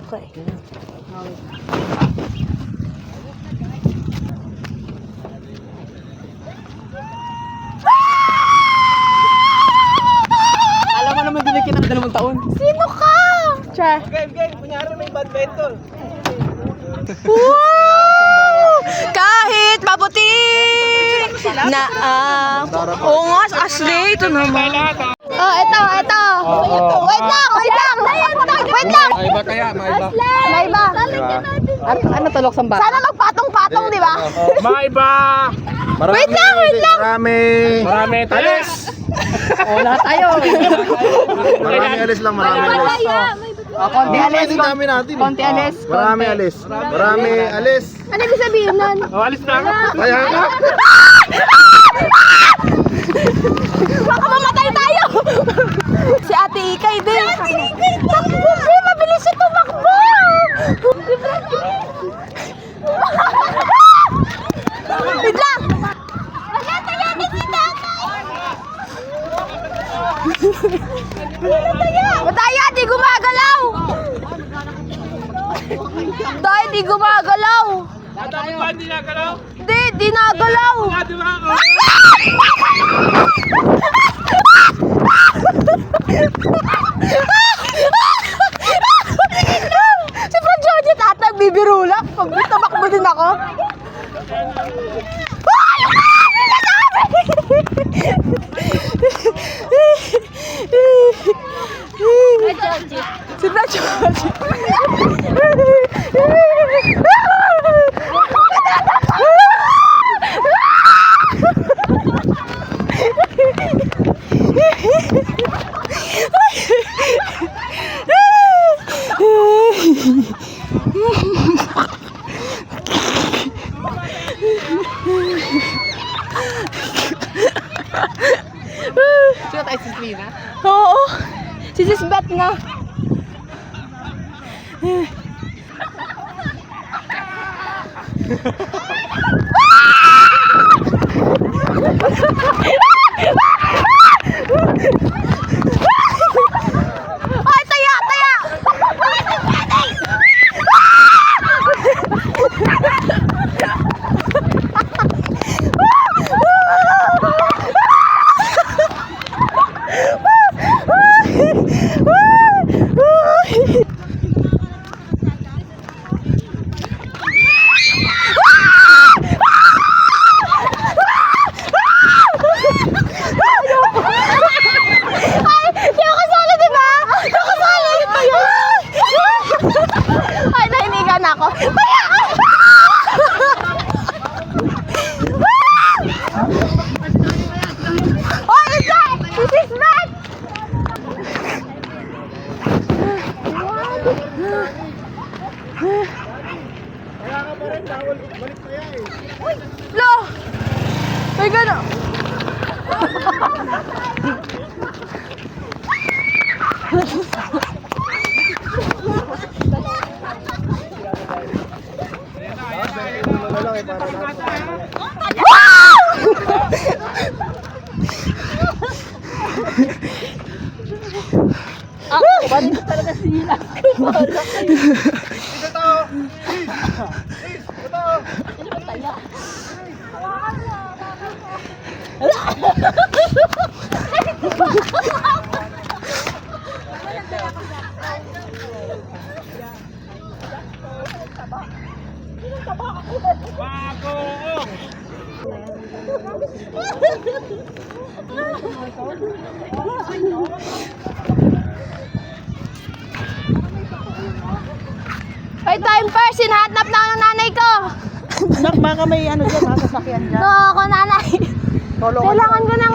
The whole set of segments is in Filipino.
Okay. Alam mo naman din kita ng 2 taon. Sino ka? Char. Okay, kunyari may bad mentor. Wow! Kahit maputi na oo nga, Ashley, ito naman. Oh, ito. Wait lang. Maiba kaya, maiba. Maiba. Ano tulok sa bata? Sana magpatong-patong, di ba? Maiba! Wait lang. Marami. Alis! O, lahat tayo. Marami alis lang, marami alis. Konti alis. Dami natin. Konti alis. Marami alis. Marami alis. Ano ibig sabihin nun? Alis na. Kaya nga. Baka mamatay tayo! Si Ate Ikay din. Takbo, be! Mabilis siya tumakbo! Wait lang! Mataya! Di gumagalaw! Dahil di gumagalaw! Dami ba hindi nagalaw? Di nagalaw! Di ba ako? Si Franjojet ata bibiro lang. Pag tumakbo din ako. Si Franjojet. Sino tayo si Lina? Oo. Si Sis Beth na. Ay, taya! Ay, nahinigan ako. Oh, isa! This is Matt! Kaya ka pa rin, bawal balik kaya eh. Lo! May gano'n. Ano lang eh, para natin. Balik talaga sila. Ito to! Ito! Ay, time first. Hinahanap na ako ng nanay ko. Anak, baka may ano dyan, sasakyan dyan. No, ako nanay. Kailangan ko ng...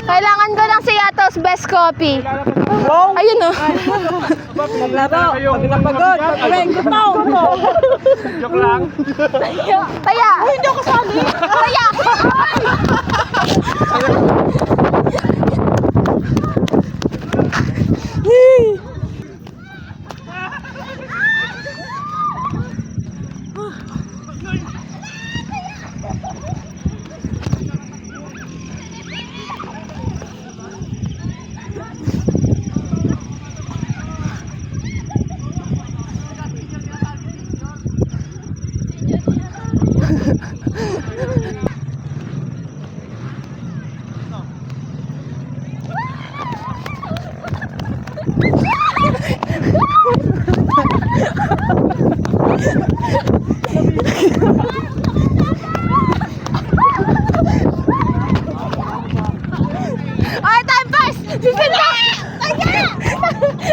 Kailangan ko ng Seattle's best coffee. Ayun o. Naglaro, pag napagod, pag-uwing, gutom. Joke lang. Taya. Hindi ako sali. Taya. Ay, time pass! Sisintas!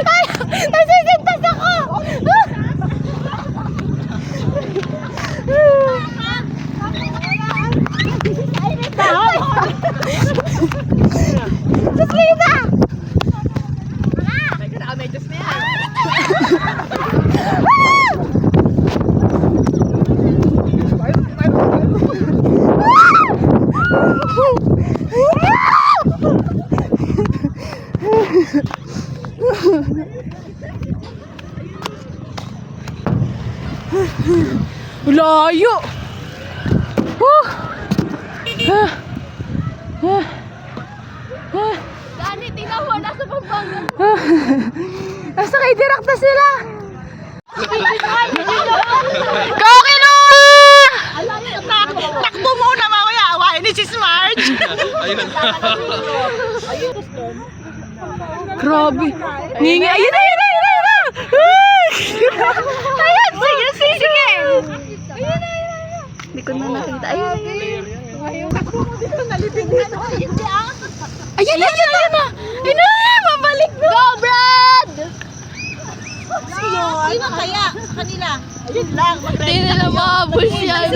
Ay, nasisintas ako! Suslita! Layo! Dani, tingnan mo, nasa Pampanga. Nasa kay Direk na sila! Kokino! Takbo muna mamaya, awain ni si Smart. Grabe! Ngingi! Ayun na! Ayun na! Ayun na! Ayun na! Ayun! Sige! Sige! Ayun na! Hindi ko na nakita. Ayun na! Ayun na! Ayun na! Ayun na! Ayun na! Mabalik na! Go, Brad! Sino kaya sa kanila? Ayun lang. Hindi nila mahabol siya.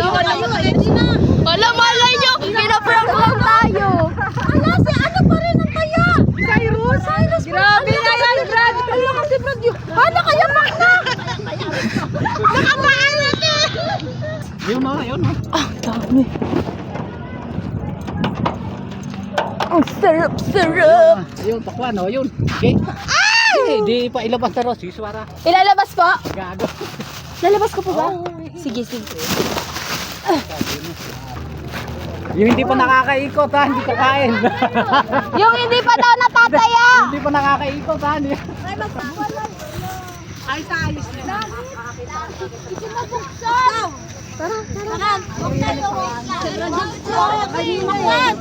Wala, malay nyo! Pinaprank lang tayo. Ala, si ano pa rin ang kaya? Cyrus? Cyrus pa. Grabe na yan, Brad. Ala kasi Brad yun. Ano kaya makna? Nakapaalat eh. Yun o, yun o. Ah, dami. Ang sarap, sarap. Ayun, pakwan o, yun. Okay. Di pa ilabas na Rosie, suwara. Ilalabas po? Gago. Lalabas ko po ba? Sige, sige. Yung hindi pa nakakaikot ha, hindi kakain. Yung hindi pa daw natataya. Hindi pa nakakaikot ha. Ay, sa ayos na.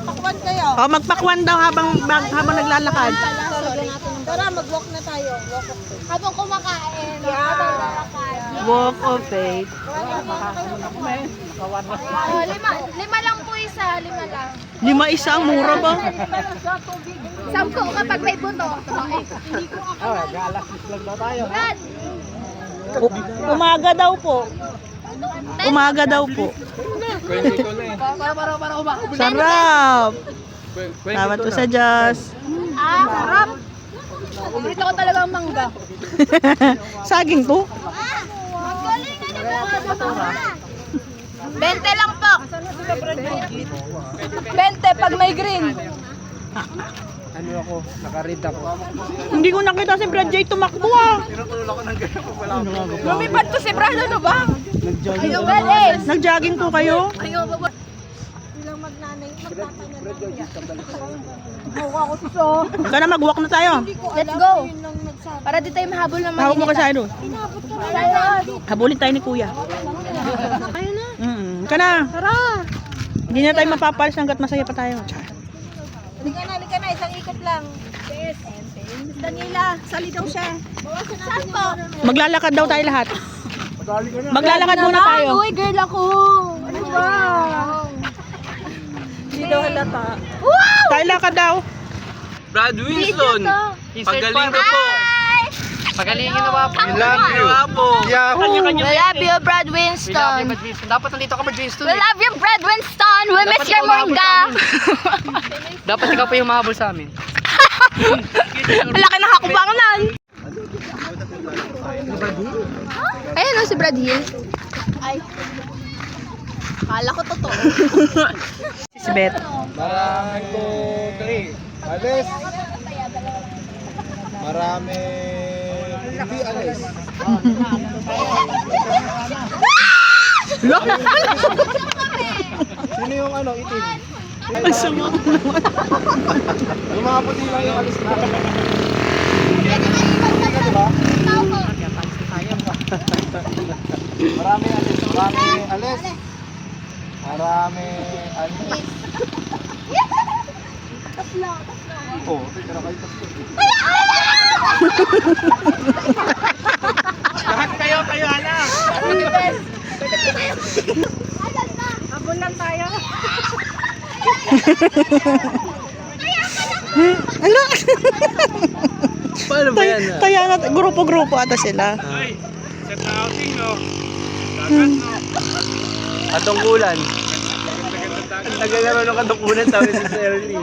Pakwan kayo. O, magpakwan daw habang naglalakad. Tara, mag-walk na tayo. Habang kumakain. Habang lalakad. Walk of faith. Oh, lima lang po isa. Lima lang. 5 isa, ang mura ba? 10 kapag may buto. Galaxy lang daw tayo. Brad! Umaga daw po. Umaga daw po. Sarap! Salamat po sa Diyos. Sarap! Dito ko talaga ang mangga. Saging po. Magaling na 20 lang po. 20 pag may green. Ano ako? Naka-read ako. Hindi ko nakita si Brad J tumakbo ah. Tinutulak ko ng ganyan kung wala ako. Lumipad to si Brad, ano ba? Ayun, Brad. Nag-jogging po kayo? Ayun, baba. Ika na mag-walk na tayo. Let's go. Para di tayo mahabol ng Tawag mo ka sa ano. Ayun. Habulin tayo ni Kuya. Ika na. Tara. Hindi na tayo mapapalis hanggat masaya pa tayo. Halika na, isang ikot lang. Yes. Daniela, sali daw siya. Saan po? Maglalakad daw tayo lahat. Maglalakad muna tayo. Uy, girl ako. Ano ba? Hindi daw halata. Tayo lakad daw. Brad Winston, pagaling ka po. Pagalingin na ba po? I love you. Yahoo! We love you, Brad Winston. Dapat nandito ka, Brad Winston. We love you, Brad Winston. We miss your manga. Dapat ikaw pa yung mahabol sa amin. Laki ng hakbangnan. Ayun o, si Brad Hill. Kala ko totoo. Si Beth. Marami ko 3. Alis. Marami. Hindi alis. Sino yung ano, itim? Ang sama ko naman. Yung mga puti lang yung alis na. Puti ka, diba? Marami alis. Marami alis. Marami alis. Oh, teka na kayo tatlo. Lahat kayo, anak. Ano? Paano ba yan? Kaya nga, grupo-grupo ata sila. Katungkulan. Nagalaro ng katungkulan sabi si Sir Lee.